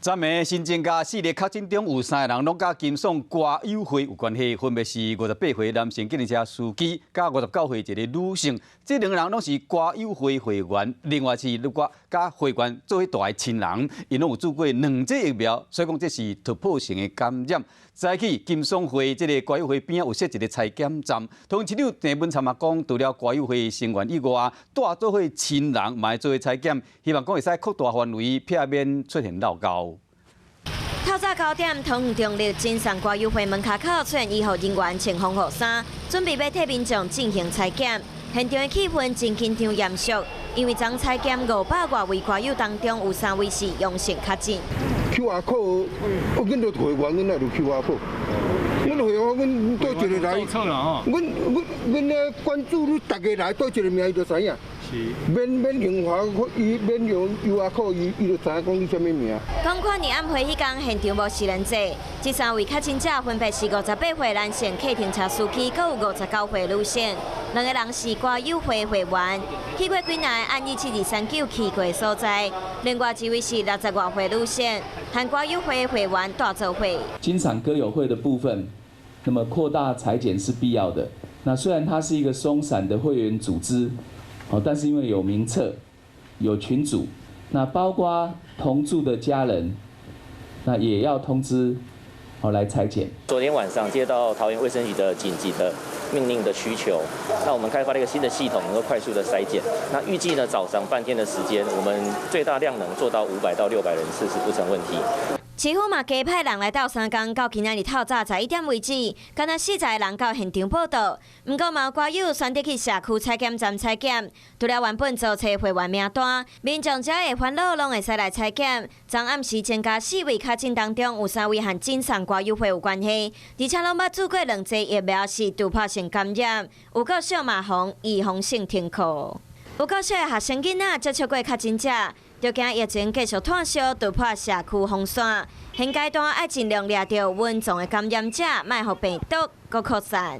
昨暝新增加4例确诊中有3个人拢甲金爽歌友会有关系，分别是58岁男性计程车司机，甲59岁一个女性。这2个人拢是歌友会会员，另外是甲会员做伙住的亲人，因拢有做过2剂疫苗，所以讲这是突破性的感染。早起金爽会这个歌友会边有设一个采检站，通知长郑文灿嘛讲，除了歌友会成员以外，住做伙亲人嘛会做伙采检，希望讲会使扩大范围，避免出现漏交。透早9点，桃园中立金山歌友会门口出现医护人员穿防护衫，准备要替民众进行采检。现场的气氛真紧张严肃，因为昨采检500多位歌友当中有3位是阳性确诊。QR code，我阮都会员，阮哪有 QR code？阮会员，阮倒一个来，阮咧关注你大家来倒一个名，伊就知影。免用华，免用 QR code，伊就知影讲你什么名。同款伫暗暉迄天，现场无是人济，这3位确诊者分别是58岁男性计程车司机，佮有59岁女性，2个人是歌友会会员，去过几内按17239去过所在。另外一位是60多岁女性，和歌友会会员大做伙。金赏歌友会的部分，那么扩大采检是必要的。那虽然它是一个松散的会员组织。但是因为有名册、有群组，那包括同住的家人，那也要通知，来采检。昨天晚上接到桃园卫生局的紧急的命令的需求，那我们开发了一个新的系统，能够快速的筛检。那预计呢，早上半天的时间，我们最大量能做到500到600人次是不成问题。市府嘛加派人来到3工，到今仔日透早11点为止，敢若40个人到现场报道。不过，有歌友选择去社区采检站采检，除了原本租册会员名单，民众只要烦恼，拢会使来采检。昨暗时增加4位确诊当中，有3位和金山歌友会有关系，而且拢捌做过2剂疫苗，是突破性感染。有够小马红预防性停课，有够小的学生囡仔接触过确诊者。就惊疫情继续炭烧，突破社区封线。现阶段要尽量抓到稳重的感染者，莫互病毒搁扩散。